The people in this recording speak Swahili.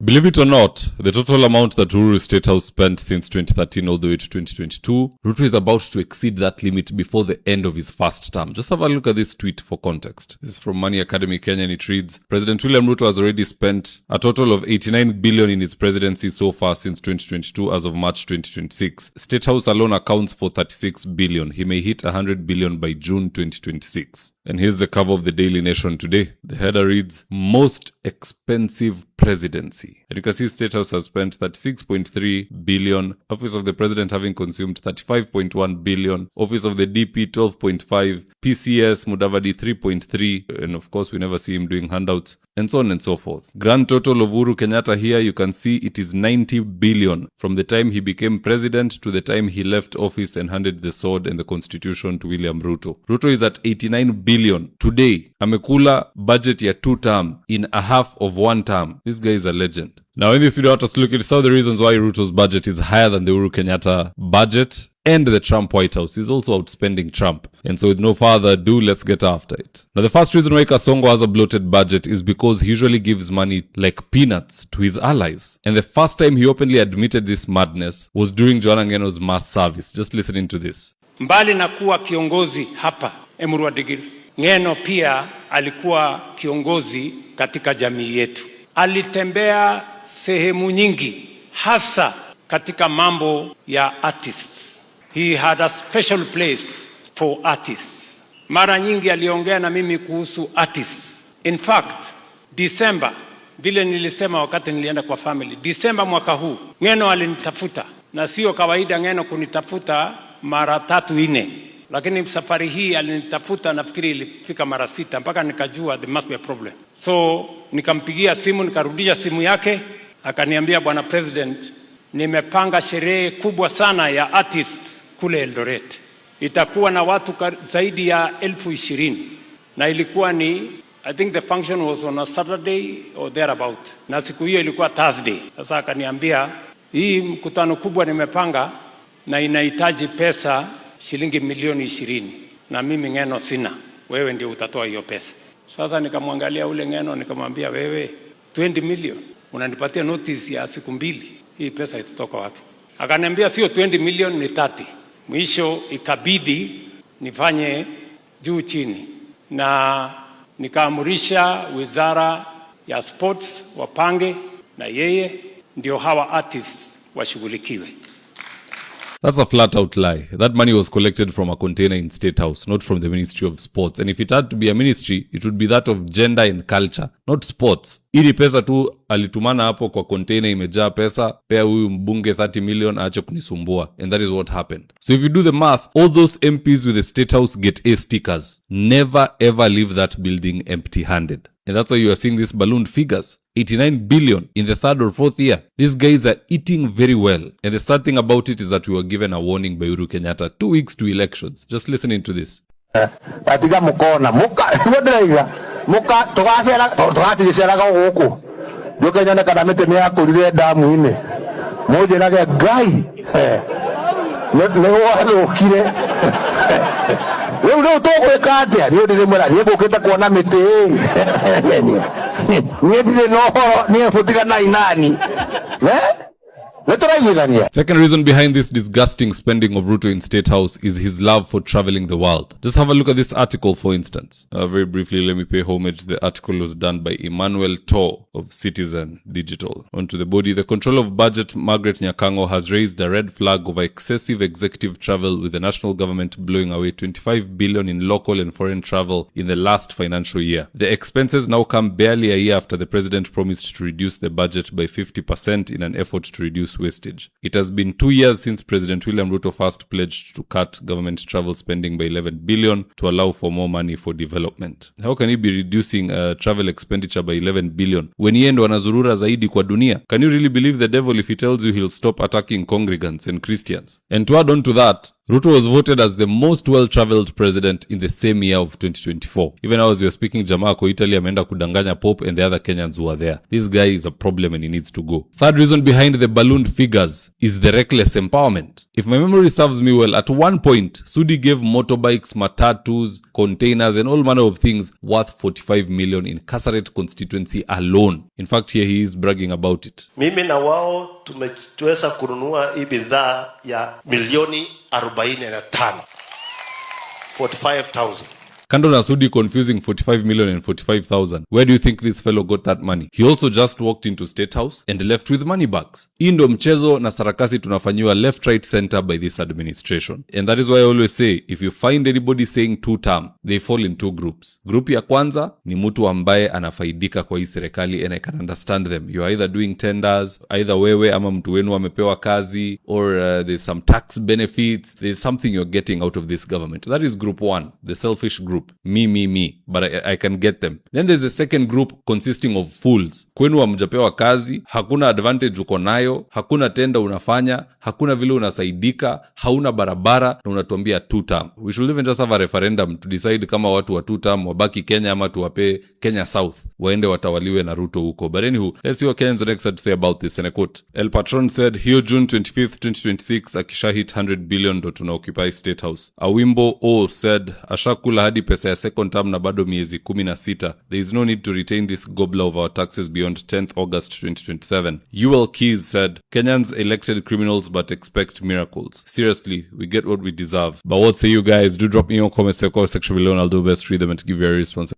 Believe it or not, the total amount that Uhuru State House spent since 2013 all the way to 2022, Ruto is about to exceed that limit before the end of his first term. Just have a look at this tweet for context. This is from Money Academy Kenya and it reads, President William Ruto has already spent a total of 89 billion in his presidency so far since 2022 as of March 2026. State House alone accounts for 36 billion. He may hit 100 billion by June 2026. And here's the cover of the Daily Nation today. The header reads, Most Expensive Presidency. And you can see State House has spent 36.3 billion, Office of the President having consumed 35.1 billion, Office of the DP 12.5, PCS Mudavadi 3.3, and of course we never see him doing handouts, and so on and so forth. Grand total of Uhuru Kenyatta here, you can see it is 90 billion from the time he became president to the time he left office and handed the sword and the constitution to William Ruto. Ruto is at 89 billion. Today, amekula budget ya 2 term in a half of 1 term. This guy is a legend. Now in this video, I want us to look at some of the reasons why Ruto's budget is higher than the Uhuru Kenyatta budget. And the Trump White House is also outspending Trump. And so with no further ado, let's get after it. Now the first reason why Kasongo has a bloated budget is because he usually gives money like peanuts to his allies. And the first time he openly admitted this madness was during Joanna Ng'eno's mass service. Just listening to this. Mbali na kuwa kiongozi hapa Emuru wa Digiri, Ng'eno pia alikuwa kiongozi katika jamii yetu. Alitembea sehemu nyingi hasa katika mambo ya artists. He had a special place for artists. Mara nyingi aliongea na mimi kuhusu artists. In fact, December, vile nilisema wakati nilienda kwa family, December mwaka huu, Ng'eno alinitafuta. Na sio kawaida Ng'eno kunitafuta mara 3-4. Lakini safari hii alinitafuta nafikiri ilifika mara 6 mpaka nikajua there must be a problem. So nikampigia simu, nikarudisha simu yake, akaniambia Bwana President, nimepanga sherehe kubwa sana ya artists kule Eldoret. Itakuwa na watu zaidi ya 20,000. Na ilikuwa ni, I think the function was on a Saturday or thereabout. Na siku hiyo ilikuwa Thursday. Sasa akaniambia, hii mkutano kubwa nimepanga na inahitaji pesa shilingi milioni 20. Na mimi Ng'eno sina. Wewe ndio utatoa hiyo pesa. Sasa nikamwangalia ule Ng'eno nikamwambia, wewe 20 million. Unanipatia notice ya siku 2. Hii pesa itatoka wapi? Akaniambia sio 20 million ni 30. Mwisho ikabidi nifanye juu chini. Na nikaamurisha wizara ya sports wapange na yeye ndio hawa artists washughulikiwe. That's a flat out lie. That money was collected from a container in State House, not from the Ministry of Sports. And if it had to be a ministry, it would be that of gender and culture, not sports. Ili pesa tu alitumana hapo kwa container imejaa pesa, pea huyu mbunge 30 million aache kunisumbua. And that is what happened. So if you do the math, all those MPs with the State House get A stickers. Never ever leave that building empty-handed. And that's why you are seeing these ballooned figures. 89 billion in the 3rd or 4th year. These guys are eating very well. And the sad thing about it is that we were given a warning by Uhuru Kenyatta 2 weeks to elections. Just listening to this. Katika mkona muka tugatigiceraga guku nduke nyone kana mite ni yakurire damu ine muje nage ngai ne wathukire leo tugwika atia ni ndire mwera ni ngukite kuona miti ni ndire no ni futika na inani Second reason behind this disgusting spending of Ruto in State House is his love for traveling the world. Just have a look at this article, for instance. Very briefly, let me pay homage. The article was done by Emmanuel Tor of Citizen Digital. Onto the body, the control of budget, Margaret Nyakango, has raised a red flag over excessive executive travel, with the national government blowing away 25 billion in local and foreign travel in the last financial year. The expenses now come barely a year after the president promised to reduce the budget by 50% in an effort to reduce wastage. It has been 2 years since President William Ruto first pledged to cut government travel spending by 11 billion to allow for more money for development. How can he be reducing travel expenditure by 11 billion when yeye ndo anazurura zaidi kwa dunia? Can you really believe the devil if he tells you he'll stop attacking congregants and Christians? And to add on to that, Ruto was voted as the most well-traveled president in the same year of 2024. Even as we were speaking, jamaa ko Italy ameenda kudanganya Pope and the other Kenyans who are there. This guy is a problem and he needs to go. Third reason behind the ballooned figures is the reckless empowerment. If my memory serves me well, at one point, Sudi gave motorbikes, matatus, containers and all manner of things worth 45 million in Kasarate constituency alone. In fact, here he is bragging about it. Mimi na wao tumeweza kununua hii bidhaa ya milioni 45. 45,000. Kando na Sudi confusing 45 million and 45,000, where do you think this fellow got that money? He also just walked into State House and left with money bags. Hii ndo mchezo na sarakasi tunafanyiwa left, right, center by this administration. And that is why I always say, if you find anybody saying two-term, they fall in two groups. Group ya kwanza ni mtu ambaye anafaidika kwa hii serikali and I can understand them. You're either doing tenders, either wewe ama mtu wenu amepewa kazi, or there's some tax benefits, there's something you're getting out of this government. That is group one, the selfish group. Me. But I can get them. Then there's the second group consisting of fools. Kwenu hamjapewa kazi, hakuna advantage uko nayo, hakuna tenda unafanya, hakuna vile unasaidika, hauna barabara na unatuambia two-term. We should even just have a referendum to decide kama watu wa two-term wabaki Kenya ama tuwape Kenya South waende watawaliwe na Ruto huko. But anywho, let's see what Kenyans are next to say about this. And I quote, El Patron said, hiyo June 25th, 2026, akisha hit 100 billion ndo tuna occupy State House. Awimbo O said, ashakula hadi pesa ya second term na bado miezi 16. There is no need to retain this gobbler of our taxes beyond 10th August 2027. UL Keys said, Kenyans elected criminals but expect miracles. Seriously, we get what we deserve. But what say you guys? Do drop me your comments in the comment section below and I'll do best to read them and to give you a response.